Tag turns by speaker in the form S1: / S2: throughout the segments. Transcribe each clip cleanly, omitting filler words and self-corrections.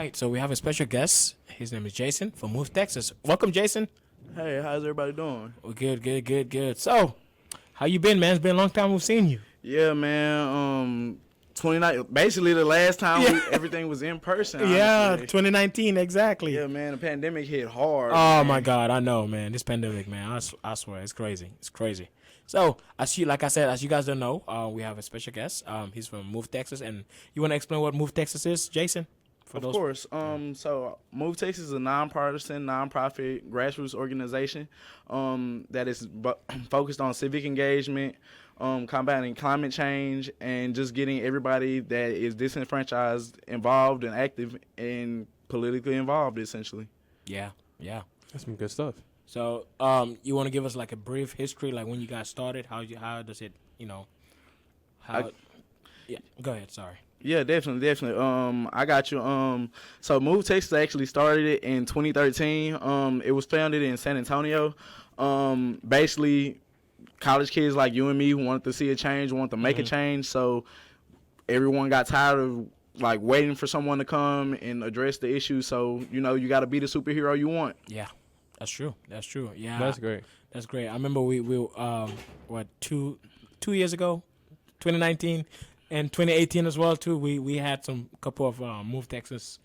S1: right, so we have a special guest. His name is Jason from Move, Texas. Welcome, Jason.
S2: Hey, how's everybody doing?
S1: Well, good. So, how you been, man? It's been a long time we've seen you.
S2: Yeah, man. 29. Basically, the last time everything was in person.
S1: Yeah,
S2: honestly.
S1: 2019, exactly.
S2: Yeah, man. The pandemic hit hard.
S1: Oh
S2: man.
S1: my God, I know, man. This pandemic, man. I swear, it's crazy. It's crazy. So, like I said, as you guys don't know, we have a special guest. He's from Move, Texas, and you want to explain what Move, Texas is, Jason?
S2: Of course. So Move Texas is a nonpartisan, nonprofit, grassroots organization that is focused on civic engagement, combating climate change, and just getting everybody that is disenfranchised involved and active and politically involved, essentially.
S1: Yeah.
S3: That's some good stuff.
S1: So, you want to give us like a brief history, like when you guys started? How does it, Yeah, go ahead. Sorry.
S2: Yeah, definitely. I got you. So Move Texas actually started it in 2013. It was founded in San Antonio. Basically, college kids like you and me wanted to see a change, wanted to make a change. So everyone got tired of like waiting for someone to come and address the issue. So you got to be the superhero you want.
S1: Yeah, that's true. Yeah,
S3: That's great.
S1: That's great. I remember we 2 years ago, 2019. And 2018 as well too. We had some couple of Move Texas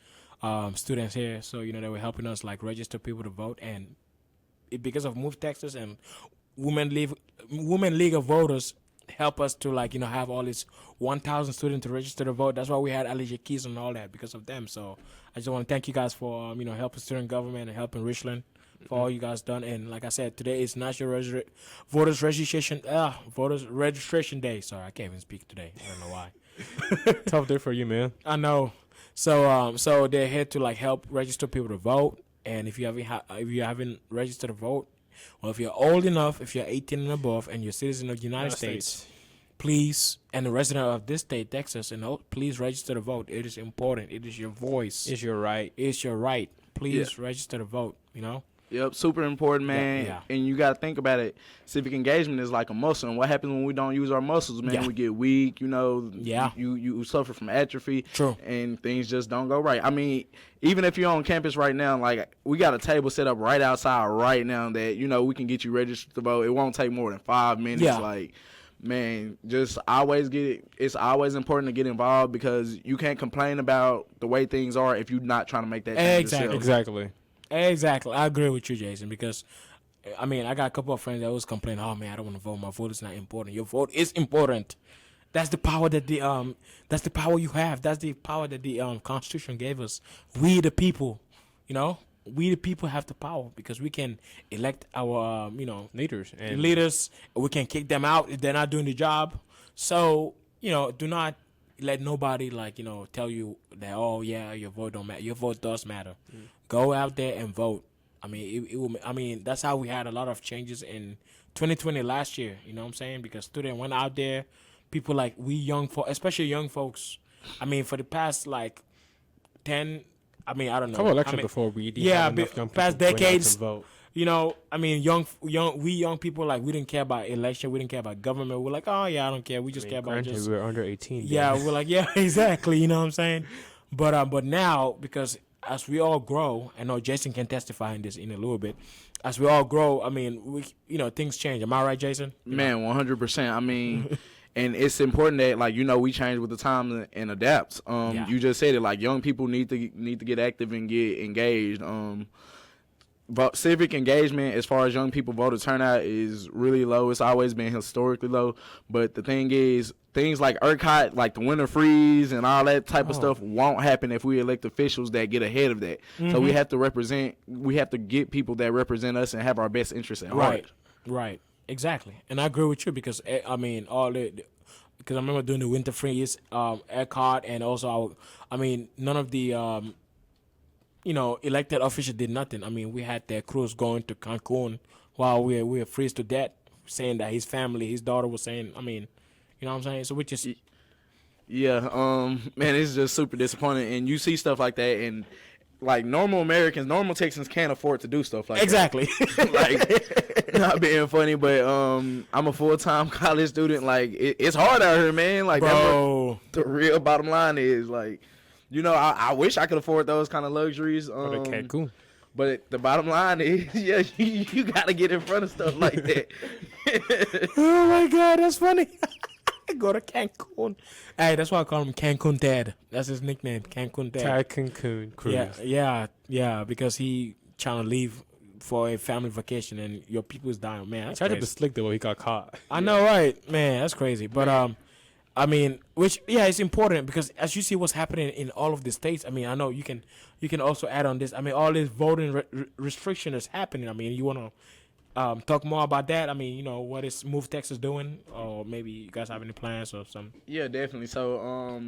S1: students here, so they were helping us like register people to vote, and because of Move Texas and Women League of Voters help us to have all these 1,000 students to register to vote. That's why we had Elijah Keys and all that because of them. So I just want to thank you guys for helping student government and helping Richland. For all you guys done, and like I said, today is National Voters Registration Day. Sorry, I can't even speak today. I don't know why.
S3: Tough day for you, man.
S1: I know. So they're here to help register people to vote, and if you haven't registered to vote, well, if you're old enough, if you're 18 and above, and you're a citizen of the United States, please, and a resident of this state, Texas, please register to vote. It is important. It is your voice.
S3: It's your right.
S1: It's your right. Please register to vote.
S2: Yep, super important, man.
S1: Yeah.
S2: And you got to think about it. Civic engagement is like a muscle. And what happens when we don't use our muscles, man?
S1: Yeah.
S2: We get weak,
S1: Yeah.
S2: You suffer from atrophy.
S1: True.
S2: And things just don't go right. I mean, even if you're on campus right now, we got a table set up right outside right now that, we can get you registered to vote. It won't take more than 5 minutes.
S1: Yeah.
S2: Man, just always get it. It's always important to get involved because you can't complain about the way things are if you're not trying to make that change yourself.
S1: Exactly. I agree with you, Jason, because, I got a couple of friends that always complain, oh, man, I don't want to vote. My vote is not important. Your vote is important. That's the power that that's the power you have. That's the power that the Constitution gave us. We, the people, we, the people, have the power because we can elect our,
S3: leaders.
S1: We can kick them out if they're not doing the job. So, do not let nobody, tell you that, oh, yeah, your vote don't matter. Your vote does matter. Go out there and vote. That's how we had a lot of changes in 2020 last year. You know what I'm saying? Because students went out there, people like we young folks, especially young folks. For the past 10, I don't know.
S3: Couple elections before we didn't have enough young
S1: past
S3: people
S1: decades.
S3: to vote.
S1: Young people we didn't care about election. We didn't care about government. We're like, oh yeah, I don't care. We just care about just.
S3: We were under 18.
S1: Yeah, we're like, yeah, exactly. You know what I'm saying? But now because as we all grow, I know Jason can testify in this in a little bit. As we all grow, things change. Am I right, Jason?
S2: Man, 100%. And it's important that we change with the times and adapt. You just said it. Young people need to get active and get engaged. Civic engagement, as far as young people voter turnout, is really low. It's always been historically low. But the thing is, things like ERCOT, like the winter freeze and all that type of stuff won't happen if we elect officials that get ahead of that. So we have to get people that represent us and have our best interests at heart.
S1: Right. Exactly. And I agree with you because, because I remember doing the winter freeze, ERCOT, and also, none of the, elected officials did nothing. We had their crews going to Cancun while we were freeze to death, saying that his family, his daughter was saying, you know what I'm saying? So we just...
S2: Yeah, man, it's just super disappointing. And you see stuff like that, and, normal Americans, normal Texans can't afford to do stuff like
S1: exactly.
S2: that. Not being funny, but I'm a full-time college student. It's hard out here, man.
S1: Bro.
S2: The real bottom line is, I wish I could afford those kind of luxuries.
S3: Or the Cancun.
S2: But the bottom line is, yeah, you got to get in front of stuff like that.
S1: Oh my God, that's funny. Go to Cancun. Hey, that's why I call him Cancun Dad. That's his nickname, Cancun Dad.
S3: Cancun cruise.
S1: Yeah, because he trying to leave for a family vacation and your people is dying. Man, that's
S3: Tried to
S1: crazy.
S3: be slick though, he got caught.
S1: I know, right? Man, that's crazy. But I mean, it's important because as you see what's happening in all of the states. I mean, I know you can also add on this. I mean, all this voting restriction is happening. I mean, you want to talk more about that? I mean, what is Move Texas doing, or maybe you guys have any plans or something?
S2: Yeah, definitely. So,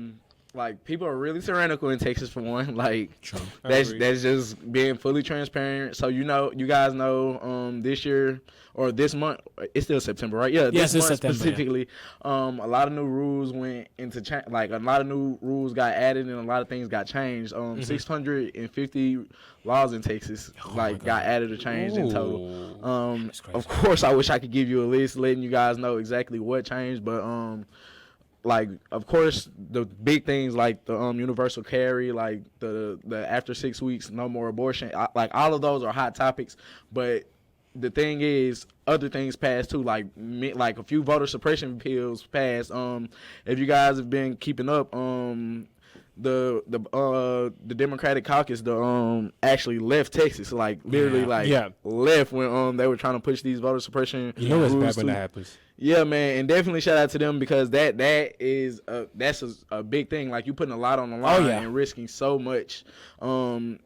S2: like, people are really tyrannical in Texas for one. Like,
S1: True.
S2: that's just being fully transparent. So you guys know, this year or this month, it's still September, right? Yeah,
S1: Yes,
S2: this
S1: it's
S2: month
S1: September,
S2: specifically. A lot of new rules went into like a lot of new rules got added and a lot of things got changed. 650 laws in Texas got added or changed in total. Of course, I wish I could give you a list, letting you guys know exactly what changed, but like, of course, the big things like the universal carry, like the after 6 weeks, no more abortion, like all of those are hot topics. But the thing is, other things passed too, like a few voter suppression bills passed. If you guys have been keeping up, the Democratic caucus actually left Texas, like literally left when they were trying to push these voter suppression.
S3: You know it's
S2: rules
S3: bad when
S2: too.
S3: that happens.
S2: Yeah, man, and definitely shout out to them because that's a big thing. Like, you putting a lot on the line and risking so much,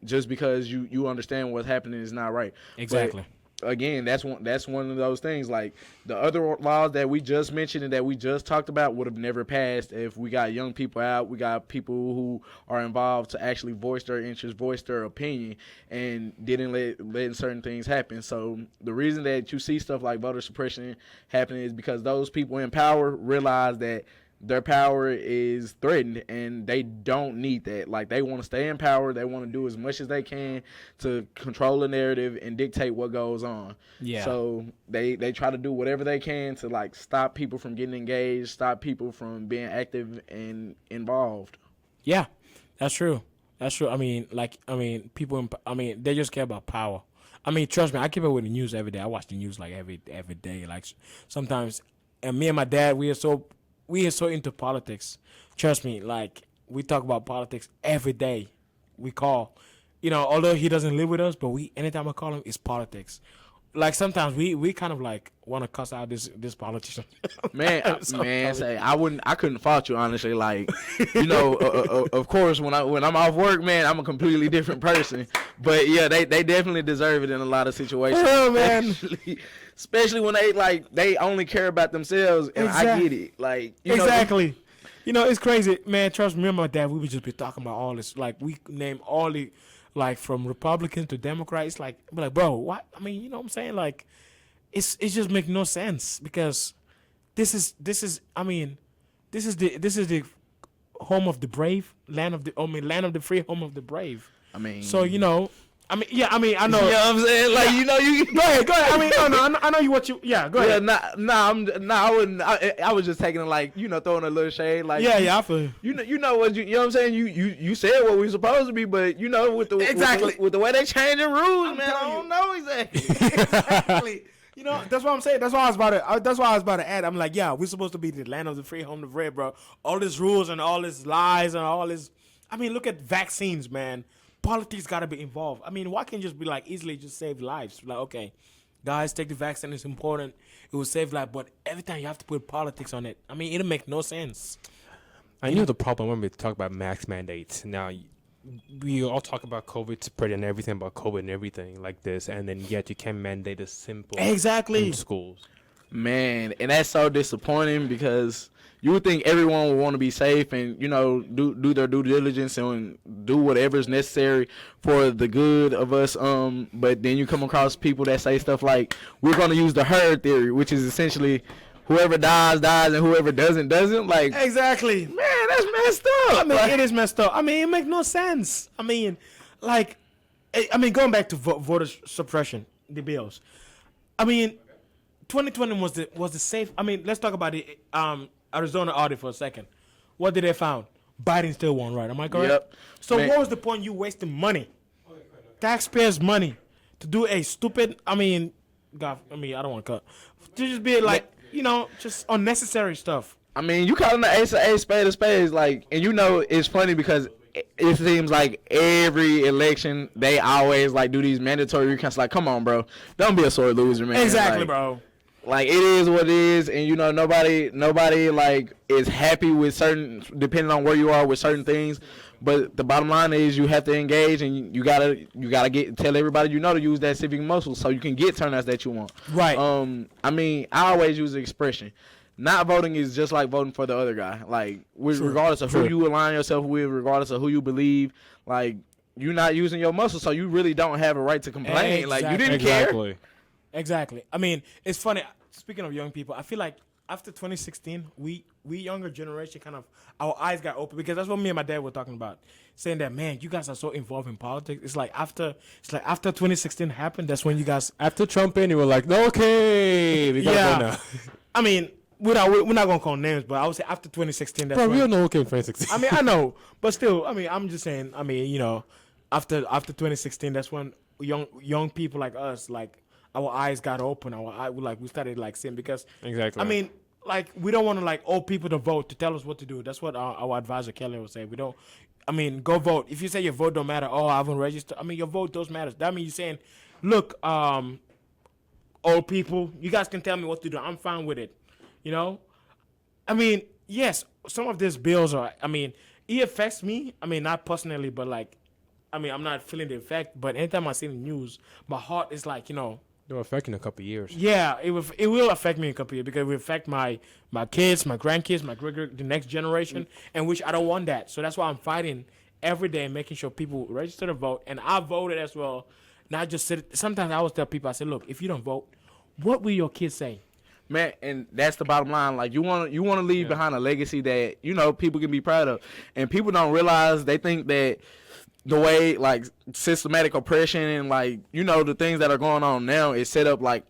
S2: just because you understand what's happening is not right.
S1: Exactly.
S2: But again, that's one of those things. Like, the other laws that we just mentioned and that we just talked about would have never passed if we got young people out. We got people who are involved to actually voice their interest, voice their opinion, and didn't let certain things happen. So the reason that you see stuff like voter suppression happening is because those people in power realize that their power is threatened and they don't need that. Like, they want to stay in power. They want to do as much as they can to control the narrative and dictate what goes on. Yeah. So they try to do whatever they can to, like, stop people from getting engaged, stop people from being active and involved.
S1: Yeah, that's true. That's true. I mean, people, they just care about power. I mean, trust me, I keep up with the news every day. I watch the news, like, every day. Like, sometimes, and me and my dad, we are so into politics. Trust me, like, we talk about politics every day. We call, although he doesn't live with us, but anytime I call him, it's politics. Like, sometimes we kind of like want to cuss out this politician.
S2: Man, I couldn't fault you, honestly. Like, of course, when I'm off work, man, I'm a completely different person. But yeah, they definitely deserve it in a lot of situations.
S1: Oh, man.
S2: Especially when they only care about themselves, and I get it. Like,
S1: exactly. It's crazy, man. Trust me, and my dad, we would just be talking about all this. Like, we name all the, like, from Republicans to Democrats. Like, be like, bro, what? I mean, you know what I'm saying? Like, it just make no sense because this is the home of the brave, land of the free, home of the brave.
S2: I mean,
S1: so I know.
S2: You know what I'm saying? Like, you
S1: go ahead. I mean, no, I know you what you. Yeah, go ahead.
S2: I wouldn't. I was just taking it like, throwing a little shade. Like,
S1: yeah, I feel
S2: you know what you know what I'm saying? You said what we supposed to be, but with the with the way they changing rules, man, I don't know exactly.
S1: That's what I'm saying. That's why I was about to add. I'm like, yeah, we're supposed to be the land of the free, home of the brave, bro. All these rules and all these lies and all this. I mean, look at vaccines, man. Politics got to be involved. I mean, why can't just be like easily just save lives? Like, okay, guys, take the vaccine. It's important. It will save life. But every time you have to put politics on it, I mean, it'll make no sense.
S3: I knew the problem when we talk about mask mandates. Now, we all talk about COVID spread and everything about COVID and everything like this, and then yet you can't mandate a simple in schools.
S2: Man, and that's so disappointing because you would think everyone would want to be safe and, do their due diligence and do whatever's necessary for the good of us. But then you come across people that say stuff like, we're going to use the herd theory, which is essentially whoever dies, and whoever doesn't. Like,
S1: exactly.
S2: Man, that's messed up.
S1: I mean, it is messed up. I mean, it makes no sense. I mean, going back to voter suppression, the bills. I mean, 2020 was the safe. I mean, let's talk about the Arizona audit for a second. What did they found? Biden still won, right? Am I correct?
S2: Yep.
S1: So
S2: Man.
S1: what was the point you wasting money, taxpayers' money, to do a stupid? I mean, God, I don't want to cut. To just be like, just unnecessary stuff.
S2: I mean, you calling the ace of spade of spades, like, and it's funny because it seems like every election they always like do these mandatory recounts. Like, come on, bro, don't be a sore loser, man.
S1: Exactly,
S2: like,
S1: bro.
S2: Like, it is what it is, and nobody like is happy with certain, depending on where you are with certain things. But the bottom line is you have to engage, and you gotta tell everybody to use that civic muscle so you can get turnouts that you want.
S1: Right.
S2: I mean, I always use the expression, not voting is just like voting for the other guy. Like, regardless of who you align yourself with, regardless of who you believe, like, you're not using your muscle, so you really don't have a right to complain.
S1: Exactly.
S2: Like, you didn't care.
S1: Exactly. I mean, it's funny. Speaking of young people, I feel like after 2016, we younger generation kind of, our eyes got open, because that's what me and my dad were talking about, saying that, man, you guys are so involved in politics. It's like after 2016 happened, that's when you guys,
S3: after Trump in, you were like, okay, we gotta go now.
S1: I mean, we're not gonna call names, but I would say after 2016, that's
S3: bro,
S1: when,
S3: we don't know who came 2016.
S1: I mean, I know, but still, I mean, I'm just saying, I mean, after 2016, that's when young people like us, like, our eyes got open. We started like seeing, because
S3: exactly.
S1: I mean, like, we don't want to like old people to vote to tell us what to do. That's what our advisor Kelly would say. We don't. I mean, go vote. If you say your vote don't matter, I haven't registered. I mean, your vote does matter. That means you're saying, look, old people, you guys can tell me what to do. I'm fine with it. I mean, yes, some of these bills are. I mean, it affects me. I mean, not personally, but like, I mean, I'm not feeling the effect. But anytime I see the news, my heart is like,
S3: They'll affect in a couple of years.
S1: Yeah, it will affect me in a couple of years, because it will affect my kids, my grandkids, the next generation, and which I don't want that. So that's why I'm fighting every day, making sure people register to vote. And I voted as well. Not just sit. Sometimes I always tell people, I say, look, if you don't vote, what will your kids say?
S2: Man, and that's the bottom line. Like, you want to leave behind a legacy that people can be proud of, and people don't realize. They think that the way, like, systematic oppression and, like, the things that are going on now is set up like,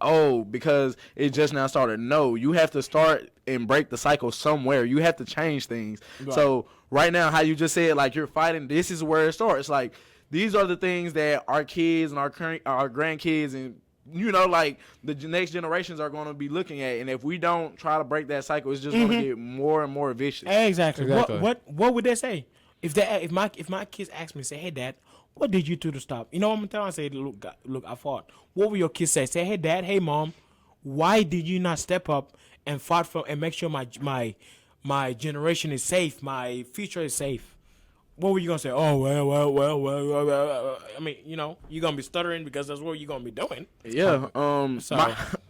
S2: because it just now started. No, you have to start and break the cycle somewhere. You have to change things. Right. So right now, how you just said, like, you're fighting, this is where it starts. Like, these are the things that our kids and our grandkids and like the next generations are going to be looking at, and if we don't try to break that cycle, it's just going to get more and more vicious.
S1: Exactly. What would they say? If my kids ask me, say, hey, Dad, what did you do to stop? You know what I'm telling them? I say, look, I fought. What will your kids say? Say, hey, Dad, hey, Mom, why did you not step up and fight for and make sure my generation is safe, my future is safe? What were you gonna say? Oh, well. I mean, you're gonna be stuttering, because that's what you're gonna be doing.
S2: Yeah.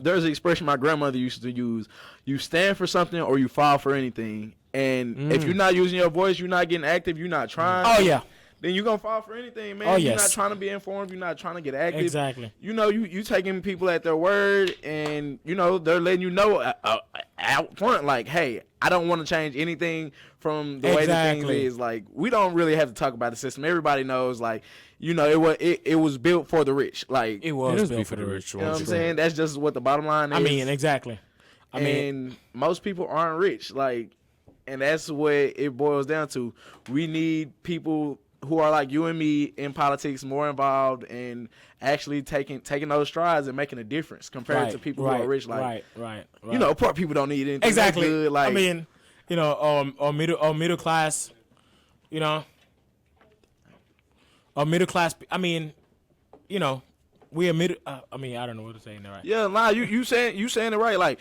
S2: There's an expression my grandmother used to use: you stand for something or you fall for anything. And if you're not using your voice, you're not getting active, you're not trying.
S1: Oh yeah.
S2: Then you're gonna fall for anything, man.
S1: Oh,
S2: You're
S1: yes.
S2: not trying to be informed. You're not trying to get active.
S1: Exactly.
S2: You taking people at their word, and they're letting you know out front, like, hey, I don't want to change anything from the way that things is. Like, we don't really have to talk about the system. Everybody knows, like, it was built for the rich. Like,
S1: it was built for the rich.
S2: You know what I'm saying? That's just what the bottom line is.
S1: I mean, exactly.
S2: And most people aren't rich, like, and that's what it boils down to. We need people who are like you and me in politics more involved and actually taking those strides and making a difference compared to people who are rich. Like,
S1: right.
S2: Poor people don't need anything.
S1: Exactly.
S2: Good, like,
S1: I mean, or middle class, or middle class. I mean, we are middle. I mean, I don't know what to say in there, right?
S2: Yeah, nah, you saying it right. Like,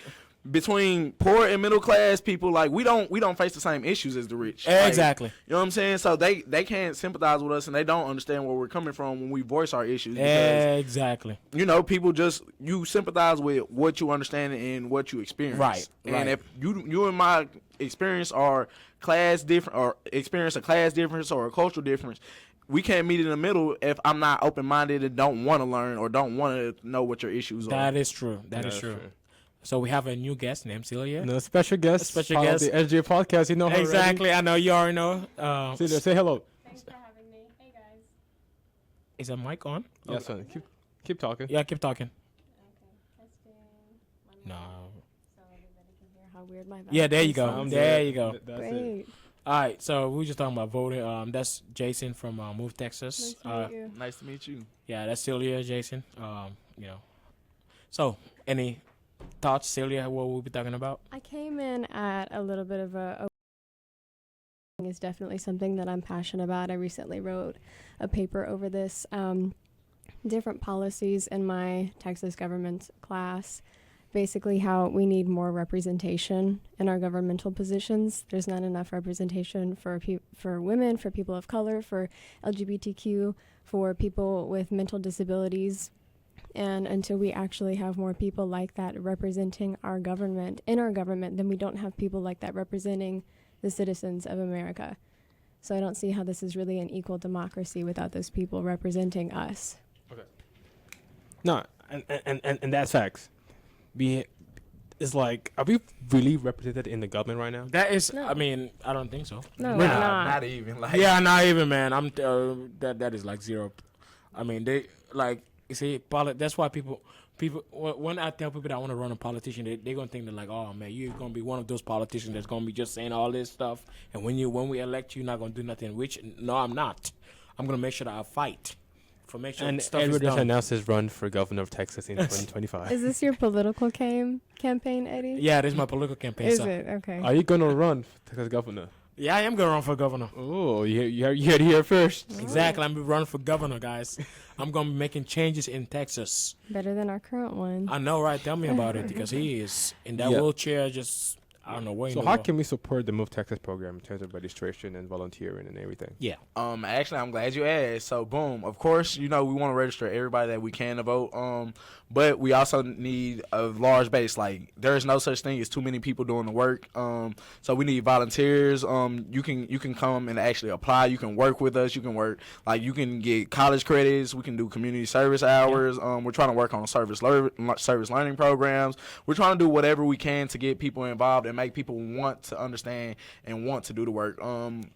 S2: between poor and middle class people, like, we don't face the same issues as the rich.
S1: Exactly.
S2: Like, you know what I'm saying? So they can't sympathize with us, and they don't understand where we're coming from when we voice our issues. Because,
S1: exactly.
S2: People you sympathize with what you understand and what you experience.
S1: Right.
S2: And if you and my experience are class different, or experience a class difference or a cultural difference, we can't meet in the middle if I'm not open-minded and don't want to learn or don't want to know what your issues are.
S1: That is true. That is true. So we have a new guest named Celia.
S3: No, special guest.
S1: Special guest.
S3: The SGA podcast. You know her
S1: exactly.
S3: already.
S1: I know. You already know.
S3: Celia, say hello.
S4: Thanks for having me. Hey, guys.
S1: Is a mic on?
S3: Yes, son. Keep talking.
S1: Yeah, keep talking.
S4: Okay. Testing.
S1: No.
S4: So everybody can hear how weird my voice
S1: Yeah, there you go.
S3: Sounds
S1: There
S3: good.
S1: you go.
S3: That's
S4: Great.
S3: it.
S1: All right, so we were just talking about voting. That's Jason from Move Texas.
S4: Nice to meet you.
S2: Nice to meet you.
S1: Yeah, that's Celia, Jason. You know. So, any thoughts, Celia? What we'll be talking about?
S4: I came in at a little bit of a is definitely something that I'm passionate about. I recently wrote a paper over this. Different policies in my Texas government class. Basically how we need more representation in our governmental positions. There's not enough representation for women, for people of color, for LGBTQ, for people with mental disabilities. And until we actually have more people like that representing our government, in our government, then we don't have people like that representing the citizens of America. So I don't see how this is really an equal democracy without those people representing us.
S3: No, and that's facts. It's like, are we really represented in the government right now?
S1: That is,
S4: No.
S1: I mean, I don't think so.
S4: No, we're not.
S2: Not even. Like,
S1: Yeah, not even, man. I'm that is like zero. I mean, they like you see, that's why people when I tell people that I want to run a politician, they're gonna think they're like, oh man, you're gonna be one of those politicians that's gonna be just saying all this stuff, and when we elect you, you're not gonna do nothing. Which no, I'm not. I'm gonna make sure that I fight for make sure
S3: And
S1: stuff is
S3: Edward just
S1: done.
S3: announced his run for governor of Texas in 2025.
S4: Is this your political campaign, Eddie?
S1: Yeah, this is my political campaign.
S4: Is
S1: so.
S4: it? Okay.
S3: Are you gonna run for Texas governor?
S1: Yeah, I am gonna run for governor.
S3: Oh, you heard it here first.
S1: Exactly, I'm gonna run for governor, guys. I'm gonna be making changes in Texas.
S4: Better than our current one.
S1: I know, right? Tell me about it because he is in that
S3: Yeah.
S1: wheelchair. Just I don't know where.
S3: So how can we support the Move Texas program in terms of registration and volunteering and everything?
S1: Yeah.
S2: Actually, I'm glad you asked. So, boom. Of course, we want to register everybody that we can to vote. But we also need a large base. Like, there is no such thing as too many people doing the work. So we need volunteers. You can come and actually apply. You can work with us. You can work. Like, you can get college credits. We can do community service hours. We're trying to work on service learning programs. We're trying to do whatever we can to get people involved and make people want to understand and want to do the work.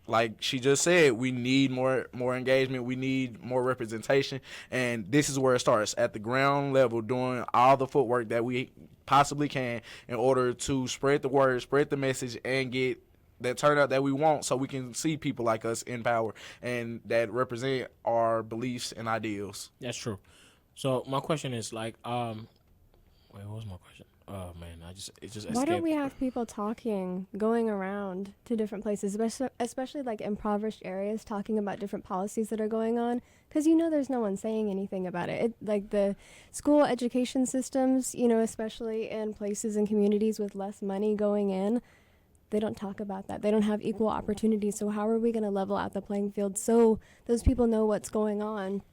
S2: Like she just said, we need more engagement. We need more representation, and this is where it starts at the ground level, doing all the footwork that we possibly can in order to spread the word, spread the message, and get that turnout that we want, so we can see people like us in power and that represent our beliefs and ideals.
S1: That's true. So my question is like, wait, what was my question? Oh man, it just
S4: Why
S1: escaped.
S4: don't we have people going around to different places, especially like impoverished areas, talking about different policies that are going on? Because there's no one saying anything about it. Like the school education systems, especially in places and communities with less money going in, they don't talk about that. They don't have equal opportunity. So how are we going to level out the playing field so those people know what's going on?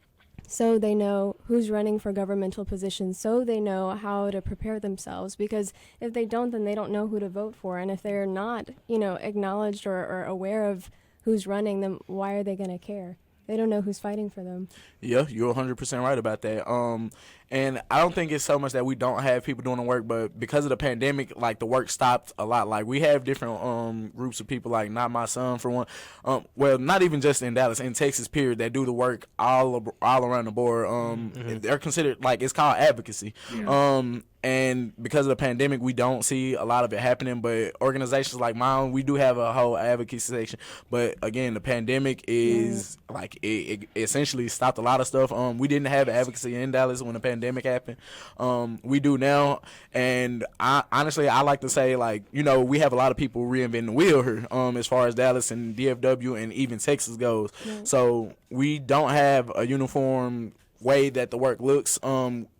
S4: So they know who's running for governmental positions, so they know how to prepare themselves. Because if they don't, then they don't know who to vote for. And if they're not, acknowledged or aware of who's running, then why are they going to care? They don't know who's fighting for them.
S2: Yeah, you're 100% right about that. And I don't think it's so much that we don't have people doing the work, but because of the pandemic, like, the work stopped a lot. Like, we have different groups of people, like Not My Son, for one. Well, not even just in Dallas, in Texas, period, that do the work all around the board. They're considered, like, it's called advocacy. Yeah. And because of the pandemic, we don't see a lot of it happening. But organizations like mine, we do have a whole advocacy section. But again, the pandemic is like it essentially stopped a lot of stuff. We didn't have advocacy in Dallas when the pandemic happened. We do now. And I honestly like to say, like, we have a lot of people reinventing the wheel here as far as Dallas and DFW and even Texas goes. Yeah. So we don't have a uniform way that the work looks.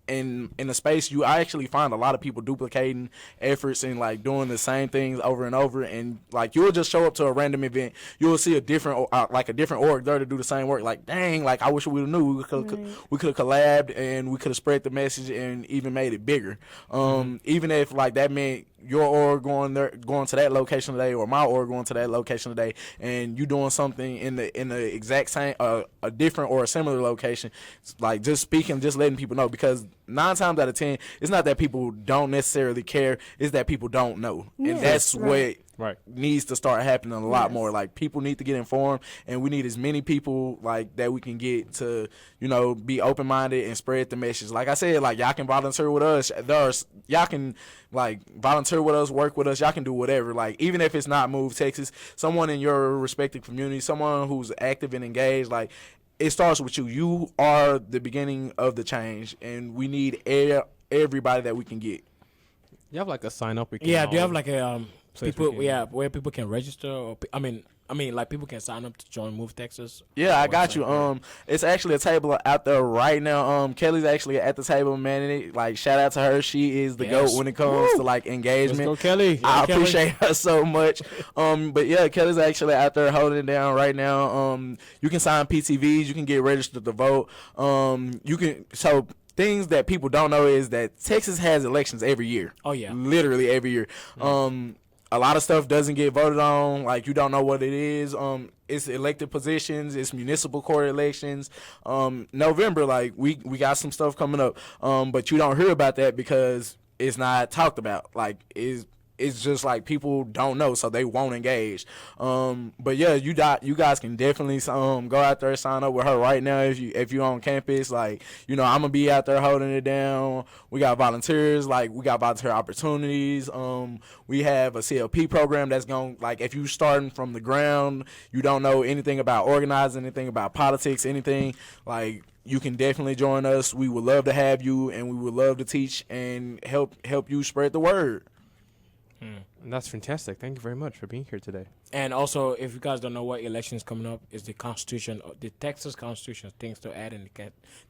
S2: In the space, I actually find a lot of people duplicating efforts and, like, doing the same things over and over. And, like, you'll just show up to a random event, you'll see a different org there to do the same work. Like, dang, like, I wish we knew. We could have collabed and we could have spread the message and even made it bigger. Even if, like, that meant your org going to that location today, or my org going to that location today, and you doing something in the exact same, a different or a similar location, like, just speaking, just letting people know, because 9 times out of 10, it's not that people don't necessarily care, it's that people don't know. Yeah, and that's what
S3: Right.
S2: needs to start happening a lot
S4: Yes.
S2: more. Like, people need to get informed, and we need as many people like that we can get to, be open minded and spread the message. Like I said, like, y'all can volunteer with us. Y'all can like volunteer with us, work with us. Y'all can do whatever. Like, even if it's not Move Texas, someone in your respective community, someone who's active and engaged, like, it starts with you. You are the beginning of the change, and we need everybody that we can get.
S3: You have like a sign up.
S1: Do you have like a
S3: place
S1: people?
S3: we can-
S1: Where people can register, or like people can sign up to join Move Texas.
S2: Yeah, I
S1: Or
S2: got you.
S1: something.
S2: It's actually a table out there right now. Kelly's actually at the table manning it. Like, shout out to her. She is the
S1: Yes.
S2: GOAT when it comes to like
S3: Let's
S2: engagement.
S3: go, Kelly.
S2: I
S1: Kelly.
S2: appreciate her so much. But yeah, Kelly's actually out there holding it down right now. You can sign PTVs. You can get registered to vote. Things that people don't know is that Texas has elections every year.
S1: Oh, yeah.
S2: Literally every year. A lot of stuff doesn't get voted on. Like, you don't know what it is. It's elected positions. It's municipal court elections. November, like, we got some stuff coming up. But you don't hear about that because it's not talked about. Like, it's just like people don't know, so they won't engage. But yeah, you guys can definitely go out there and sign up with her right now if you're on campus. Like, I'm gonna be out there holding it down. We got volunteers, like, we got volunteer opportunities. We have a CLP program that's going, like, if you starting from the ground, you don't know anything about organizing, anything about politics, anything, like, you can definitely join us. We would love to have you, and we would love to teach and help you spread the word.
S3: And that's fantastic. Thank you very much for being here today.
S1: And also, if you guys don't know what elections coming up, is the Constitution, the Texas Constitution, things to add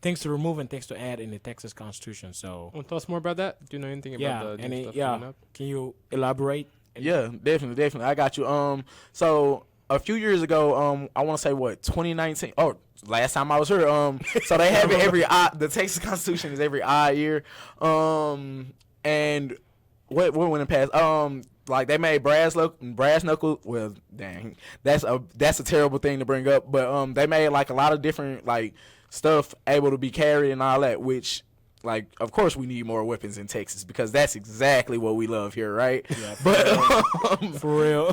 S1: things to remove and things to add in the Texas Constitution. So
S3: Want to tell us more about that? Do you know anything about the new stuff coming up?
S1: Can you elaborate?
S2: Yeah, definitely. I got you. So a few years ago, I want to say 2019. Oh, last time I was here. So they have it every odd. The Texas Constitution is every odd year. And what went in past? Like, they made brass knuckle. Well, dang, that's a terrible thing to bring up. But they made like a lot of different like stuff able to be carried and all that, which, like, of course we need more weapons in Texas because that's exactly what we love here, right?
S1: Yeah,
S2: But
S1: for real.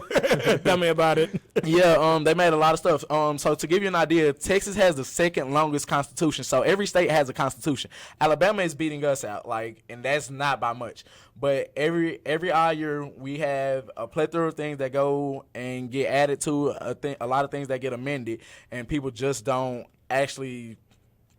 S1: Tell me about it.
S2: yeah, they made a lot of stuff. So to give you an idea, Texas has the second longest constitution. So every state has a constitution. Alabama is beating us out, like, and that's not by much. But every odd year we have a plethora of things that go and get added to a lot of things that get amended, and people just don't actually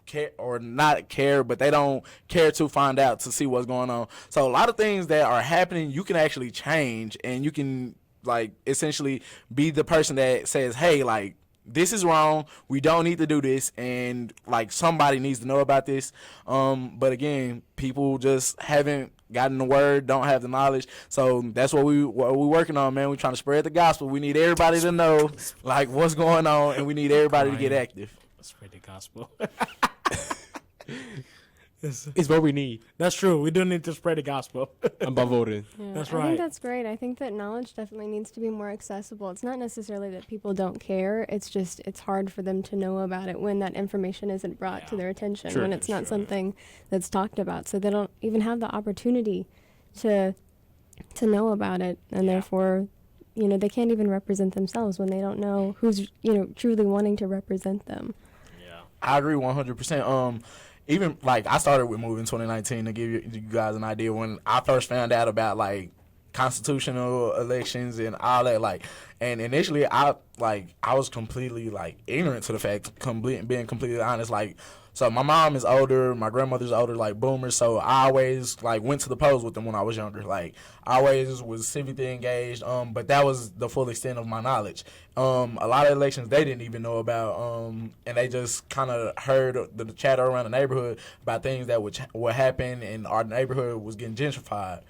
S2: care or not care, but they don't care to find out to see what's going on. So a lot of things that are happening, you can actually change, and you can, like, essentially be the person that says, hey, like, this is wrong, we don't need to do this, and like, somebody needs to know about this. But again, people just haven't gotten the word, don't have the knowledge. So that's what we're working on, man. We're trying to spread the gospel. We need everybody to know like what's going on, and we need everybody to get active.
S1: Spread the gospel.
S3: It's what we need.
S1: That's true. We do need to spread the gospel.
S3: About voting.
S4: Yeah,
S1: That's
S4: I
S1: right.
S4: think that's great. I think that knowledge definitely needs to be more accessible. It's not necessarily that people don't care. It's just it's hard for them to know about it when that information isn't brought to their attention,
S3: Sure,
S4: when it's not something that's talked about. So they don't even have the opportunity to know about it, and therefore, they can't even represent themselves when they don't know who's, truly wanting to represent them.
S1: Yeah.
S2: I agree 100%. Even like I started with Move in 2019 to give you guys an idea when I first found out about like constitutional elections and all that, like, and initially I was completely like ignorant to the fact, being completely honest, like, so my mom is older, my grandmother's older, like boomers, so I always like went to the polls with them when I was younger, like I always was civically engaged, but that was the full extent of my knowledge. A lot of elections they didn't even know about, and they just kind of heard the chatter around the neighborhood about things that would happen, and our neighborhood was getting gentrified.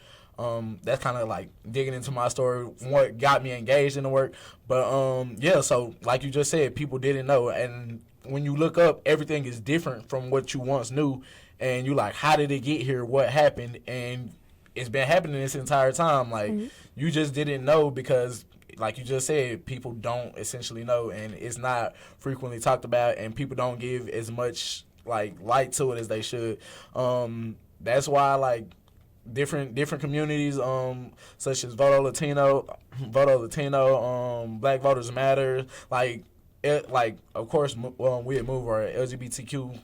S2: That's kind of like digging into my story, what got me engaged in the work. But yeah, so like you just said, people didn't know, and when you look up, everything is different from what you once knew, and you like, how did it get here? What happened? And it's been happening this entire time. Like, you just didn't know because, like you just said, people don't essentially know, and it's not frequently talked about, and people don't give as much like light to it as they should. That's why, like, different communities, such as Voto Latino, Black Voters Matter, like of course we at Move are LGBTQ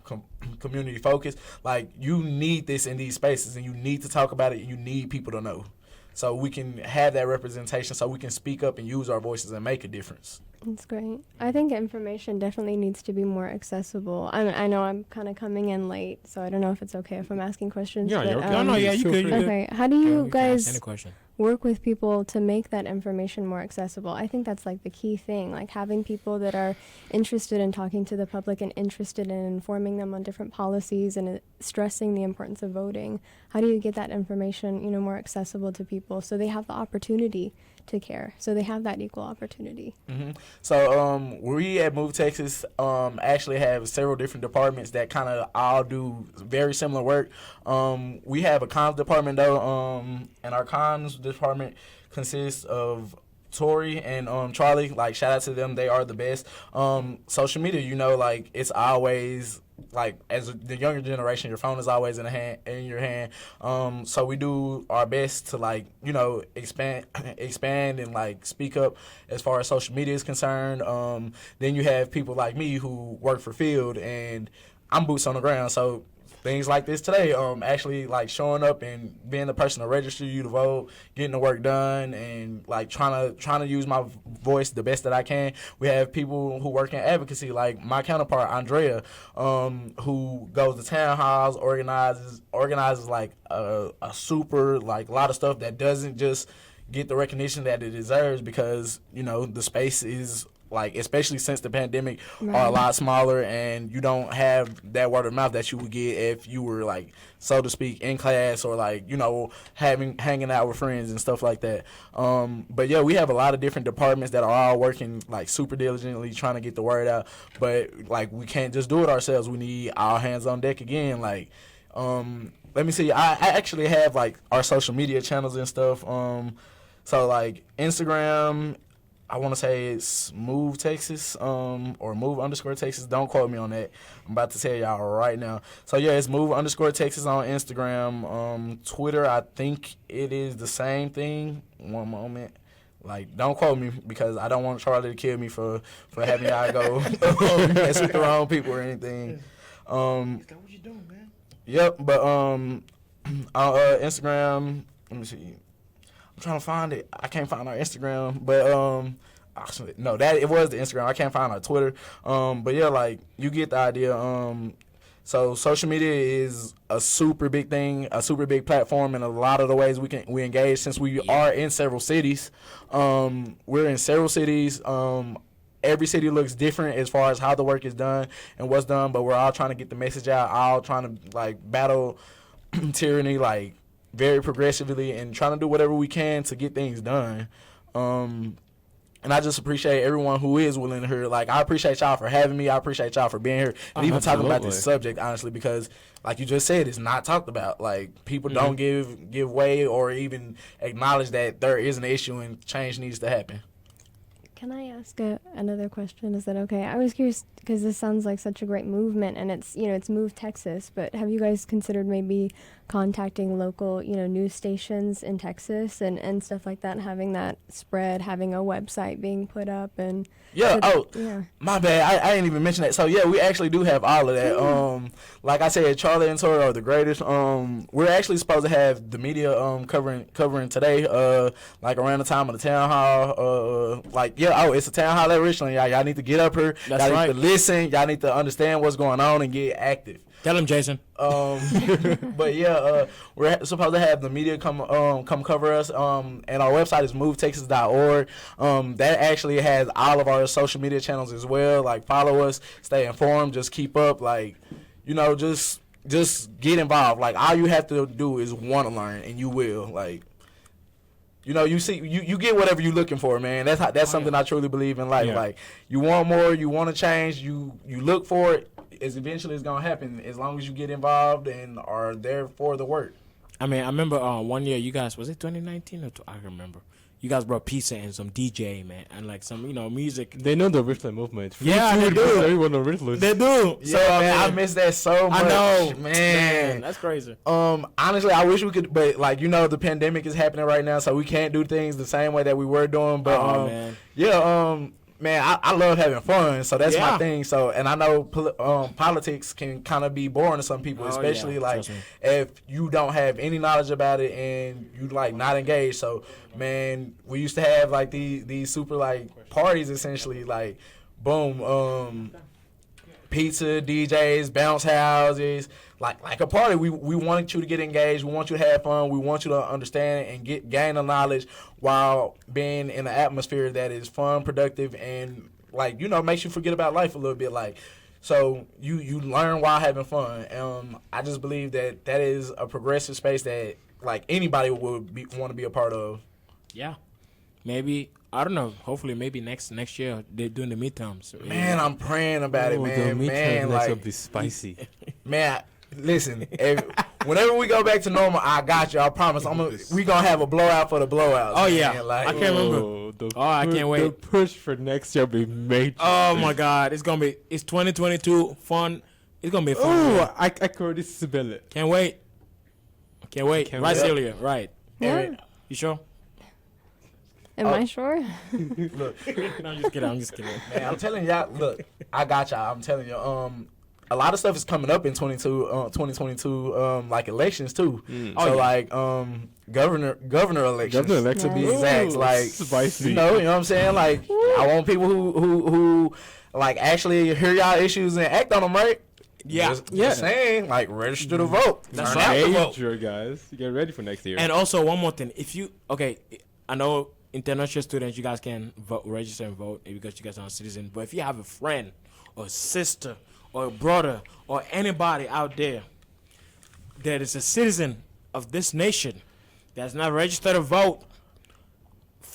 S2: community focused. Like, you need this in these spaces, and you need to talk about it. And you need people to know, so we can have that representation, so we can speak up and use our voices and make a difference.
S4: That's great. I think information definitely needs to be more accessible. I know I'm kind of coming in late, so I don't know if it's okay if I'm asking questions.
S3: Yeah,
S4: but,
S3: you're okay.
S1: No, yeah, you could.
S4: Okay, how do you guys
S1: Any question?
S4: work with people to make that information more accessible? I think that's like the key thing, like having people that are interested in talking to the public and interested in informing them on different policies and stressing the importance of voting. How do you get that information, more accessible to people so they have the opportunity to care, so they have that equal opportunity?
S2: Mm-hmm. So we at Move Texas actually have several different departments that kind of all do very similar work. We have a comms department though, and our comms department consists of Tori and Charlie. Like, shout out to them, they are the best. Social media, like, it's always, like, as the younger generation, your phone is always in your hand. So we do our best to, like, expand and, like, speak up as far as social media is concerned. Then you have people like me who work for field, and I'm boots on the ground. So things like this today, actually, like, showing up and being the person to register you to vote, getting the work done, and, like, trying to use my voice the best that I can. We have people who work in advocacy, like my counterpart Andrea, who goes to town halls, organizes like a super, like, lot of stuff that doesn't just get the recognition that it deserves, because the space is, like, especially since the pandemic, are a lot smaller, and you don't have that word of mouth that you would get if you were, like, so to speak, in class, or, like, hanging out with friends and stuff like that. But yeah, we have a lot of different departments that are all working, like, super diligently trying to get the word out. But, like, we can't just do it ourselves. We need all hands on deck again. Like, let me see. I actually have, like, our social media channels and stuff. So, like, Instagram, I want to say it's Move Texas, or Move_Texas. Don't quote me on that. I'm about to tell y'all right now. So yeah, it's Move_Texas on Instagram. Twitter, I think it is the same thing. One moment. Like, don't quote me, because I don't want Charlie to kill me for having y'all go mess with the wrong people or anything.
S5: That's what you doing, man.
S2: Yep, but on Instagram, let me see. I'm trying to find it. I can't find our Instagram, but actually, no, that it was the Instagram. I can't find our Twitter. But yeah, like, you get the idea. So social media is a super big thing, a super big platform, and a lot of the ways we engage, since we are in several cities. We're in several cities. Every city looks different as far as how the work is done and what's done, but we're all trying to get the message out, all trying to, like, battle tyranny, like, very progressively, and trying to do whatever we can to get things done. And I just appreciate everyone who is willing to hear. Like, I appreciate y'all for having me. I appreciate y'all for being here and even talking about this subject, honestly, because, like you just said, it's not talked about. Like, people don't give way or even acknowledge that there is an issue and change needs to happen.
S4: Can I ask another question? Is that okay? I was curious, because this sounds like such a great movement, and it's Move Texas, but have you guys considered maybe contacting local, news stations in Texas and stuff like that, and having that spread, having a website being put up, and
S2: my bad, I didn't even mention that. So yeah, we actually do have all of that. Like I said, Charlie and Tori are the greatest. We're actually supposed to have the media covering today, like around the time of the town hall. It's a town hall at Richland. Y'all need to get up here.
S1: That's
S2: y'all
S1: right.
S2: need to listen. Y'all need to understand what's going on and get active.
S1: Tell him, Jason.
S2: But yeah, we're supposed to have the media come cover us. And our website is movetexas.org. That actually has all of our social media channels as well. Like, follow us, stay informed, just keep up. Like, just get involved. Like, all you have to do is want to learn, and you will. Like, you get whatever you're looking for, man. That's something I truly believe in life. Yeah. Like, you want more, you want to change, you look for it. Eventually it's gonna happen, as long as you get involved and are there for the work.
S1: I mean, I remember one year you guys, was it 2019 or I don't remember. you guys brought pizza and some DJ, man, and like some music.
S3: They know the original movement.
S1: Yeah, they do.
S3: Everyone original.
S1: They do.
S2: Yeah, man, I miss that so much.
S1: I know,
S2: man.
S1: That's crazy.
S2: Honestly, I wish we could, but like the pandemic is happening right now, so we can't do things the same way that we were doing. But
S1: man.
S2: Yeah, man, I love having fun, so that's
S1: Yeah.
S2: my thing. So, and I know politics can kind of be boring to some people, especially like
S1: Trust me.
S2: if you don't have any knowledge about it and you like not engaged. So, man, we used to have like these super like parties essentially, like boom, pizza, DJs, bounce houses, like a party. We want you to get engaged. We want you to have fun. We want you to understand and gain the knowledge while being in an atmosphere that is fun, productive, and like makes you forget about life a little bit. Like, so you learn while having fun. I just believe that is a progressive space that like anybody would want to be a part of.
S1: Yeah, maybe. I don't know. Hopefully, maybe next year they're doing the midterms.
S2: Man, I'm praying about it, man. Man,
S3: like
S2: like
S3: be spicy.
S2: Man, listen. Whenever we go back to normal, I got you. I promise. We gonna have a blowout for the blowouts.
S1: Oh yeah,
S2: man. Like,
S1: I can't remember. I can't wait.
S3: The push for next year will be major.
S1: Oh my God, it's 2022 fun. It's gonna be fun.
S3: Oh,
S1: man.
S3: I can already smell it.
S1: Can't wait. Can't wait.
S3: Can't
S1: Right,
S3: wait.
S1: Celia? Right.
S4: Yeah.
S1: You sure?
S4: Am I sure?
S2: Look,
S1: No, I'm just kidding.
S2: man, I'm telling y'all. Look, I got y'all. I'm telling you. A lot of stuff is coming up in 2022, like elections too. So like governor elections.
S3: Governor elections
S2: to be
S4: Yes.
S2: exact.
S3: Ooh,
S2: Like
S3: spicy.
S2: you know what I'm saying? Like I want people who like actually hear y'all issues and act on them, right?
S1: Yeah.
S2: Just saying, like register to vote.
S1: That's
S2: Turn
S1: right.
S2: out to vote.
S3: Major, guys. You get ready for next year.
S1: And also one more thing. I know international students, you guys can vote, register and vote because you guys are a citizen. But if you have a friend or a sister or a brother or anybody out there that is a citizen of this nation that's not registered to vote,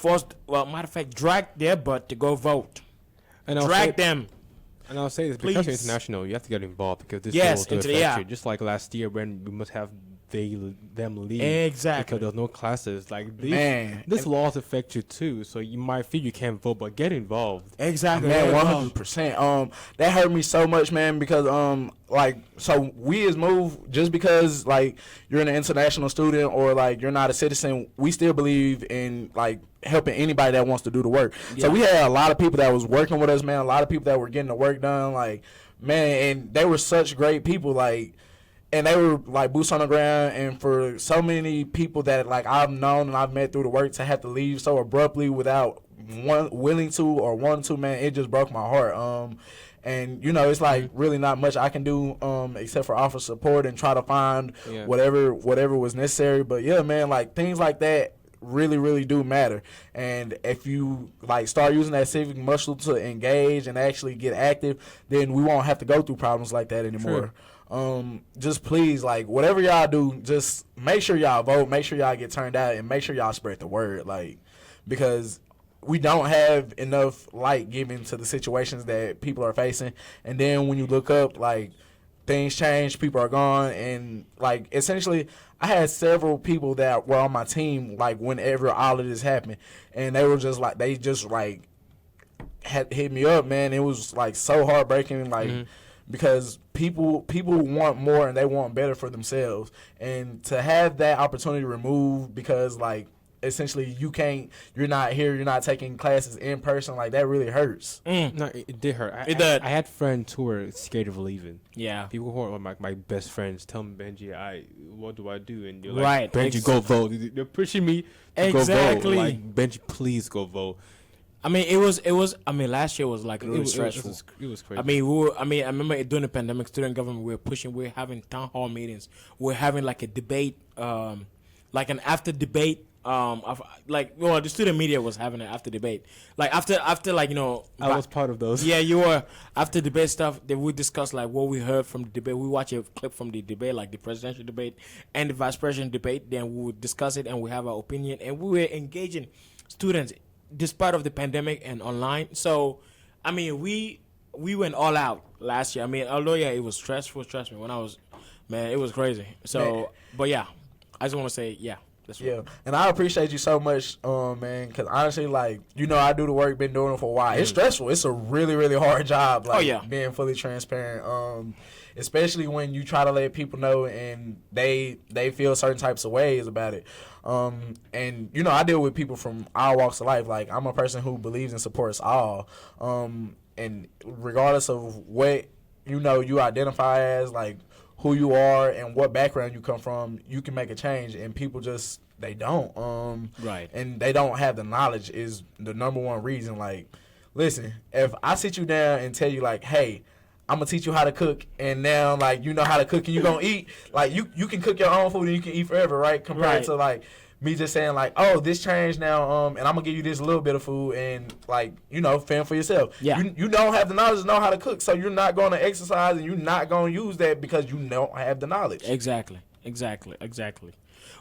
S1: matter of fact, drag their butt to go vote.
S3: And I'll
S1: Drag
S3: say-
S1: them.
S3: And I'll say this, because you're
S1: Please.
S3: international, you have to get involved because this
S1: Yes,
S3: will affect
S1: yeah.
S3: you. Just like last year when we must have them leave
S1: Exactly.
S3: because there's no classes. Like
S2: Man,
S3: this laws affect you too, so you might feel you can't vote, but get involved.
S1: Exactly.
S2: Man,
S1: Yeah.
S2: 100%. That hurt me so much, man, because like, so we as Move, just because like you're an international student or like you're not a citizen, we still believe in like helping anybody that wants to do the work. So
S1: Yeah.
S2: we had a lot of people that was working with us, man. A lot of people that were getting the work done, like, man, and they were such great people, like. And they were like boots on the ground, and for so many people that like I've known and I've met through the work to have to leave so abruptly without willing to or wanting to, man, it just broke my heart. And it's like really not much I can do except for offer support and try to find
S3: Yeah.
S2: whatever was necessary. But yeah, man, like things like that really, really do matter. And if you like start using that civic muscle to engage and actually get active, then we won't have to go through problems like that anymore. Just please, like, whatever y'all do, just make sure y'all vote, make sure y'all get turned out, and make sure y'all spread the word, like, because we don't have enough light given to the situations that people are facing. And then when you look up, like, things change, people are gone, and, like, essentially, I had several people that were on my team, like, whenever all of this happened, and they were just, like, had hit me up, man. It was, like, so heartbreaking, like, because people want more and they want better for themselves, and to have that opportunity removed because like essentially you're not here, you're not taking classes in person, like that really hurts.
S3: No, it did hurt.
S1: It did.
S3: I had friends who were scared of leaving.
S1: Yeah.
S3: People who are my best friends tell me, Benji, what do I do? And you're
S1: Right.
S3: like, Benji, go vote. They're pushing me to
S1: Exactly.
S3: go vote. Like, Benji, please go vote.
S1: I mean, it was. I mean, last year was like really stressful.
S3: It was crazy.
S1: I mean, I remember during the pandemic, student government, we were having town hall meetings. We were having like a debate, like an after debate. The student media was having an after debate. Like after like
S3: I was part of those.
S1: Yeah, you were. After debate stuff, then we discuss like what we heard from the debate. We watch a clip from the debate, like the presidential debate and the vice president debate. Then we would discuss it and we have our opinion. And we were engaging students despite of the pandemic and online. So, I mean, we went all out last year. I mean, although it was stressful. Trust me, when I was, man, it was crazy. So,
S2: Man.
S1: but yeah, I just want to say, yeah. That's
S5: Yeah,
S1: right.
S5: and I appreciate you so much, man. Because honestly, like I do the work, been doing it for a while. It's stressful. It's a really, really hard job. Like, being fully transparent. Especially when you try to let people know and they feel certain types of ways about it. And I deal with people from all walks of life. Like, I'm a person who believes and supports all. And regardless of what you identify as, like who you are and what background you come from, you can make a change. And people just they don't.
S1: Right.
S5: And they don't have the knowledge is the number one reason. Like, listen, if I sit you down and tell you like, hey, I'm gonna teach you how to cook, and now like you know how to cook and you gonna eat. Like you can cook your own food and you can eat forever, right? Compared to like me just saying like, oh, this changed now, and I'm gonna give you this little bit of food and like fend for yourself.
S1: Yeah.
S5: You don't have the knowledge to know how to cook, so you're not gonna exercise and you're not gonna use that because you don't have the knowledge.
S1: Exactly.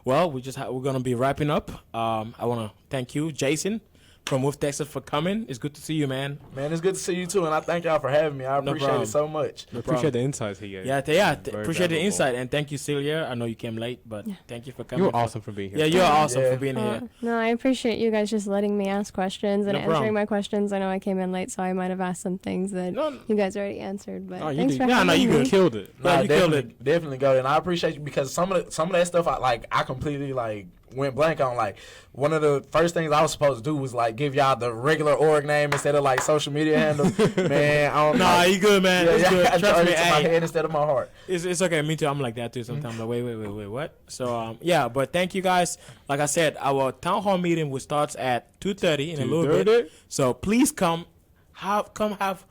S1: Well, we're gonna be wrapping up. I want to thank you, Jason, from Wolf Texas, for coming. It's good to see you, man.
S5: Man, it's good to see you too, and I thank y'all for having me. I appreciate it so much.
S3: We appreciate the insights he gave.
S1: Yeah,
S3: Very
S1: appreciate the
S3: valuable.
S1: insight, and thank you, Celia. I know you came late, but thank you for coming.
S3: You were awesome for being here.
S1: Yeah, you're awesome
S5: Yeah.
S1: for being here.
S4: No, I appreciate you guys just letting me ask questions and
S1: No problem.
S4: answering my questions. I know I came in late, so I might have asked some things that
S1: No,
S4: you guys already answered. But
S3: Oh, you
S4: thanks
S3: did.
S4: for
S1: Yeah,
S4: having
S1: no, you
S4: me.
S1: good.
S3: Killed it.
S1: Yeah, you killed
S5: Definitely go, and I appreciate you because some of that stuff I completely like went blank on. Like, one of the first things I was supposed to do was like give y'all the regular org name instead of like social media handles. Man, I don't know.
S1: Nah, you good, man. It's good.
S5: I
S1: Trust me.
S5: to my
S1: Hey,
S5: head instead of my heart.
S1: it's okay. Me too. I'm like that too sometimes. Like, wait, what? So yeah, but thank you guys. Like I said, our town hall meeting will starts at 2:30 in a little bit.
S3: 2:30?
S1: So please come have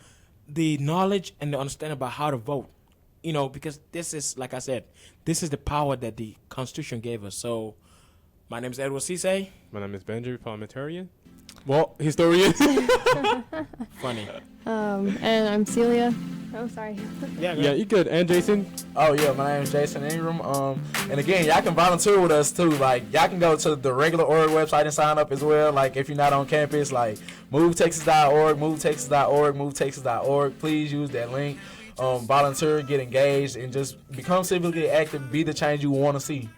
S1: the knowledge and the understanding about how to vote. Because this is, like I said, this is the power that the Constitution gave us. So my name is Edward Cisse.
S3: My name is Benjamin, parliamentarian. Well, historian.
S1: Funny.
S4: And I'm Celia. Oh, sorry.
S1: Yeah,
S3: Yeah, you good. And Jason?
S5: Oh yeah, my name is Jason Ingram. And again, y'all can volunteer with us too. Like, y'all can go to the regular org website and sign up as well. Like, if you're not on campus, like movetexas.org, movetexas.org. Please use that link. Volunteer, get engaged, and just become civically active. Be the change you want to see.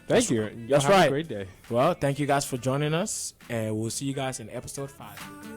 S3: Thank you.
S1: That's
S3: Have
S1: right.
S3: a great day.
S1: Well, thank you guys for joining us, and we'll see you guys in episode 5.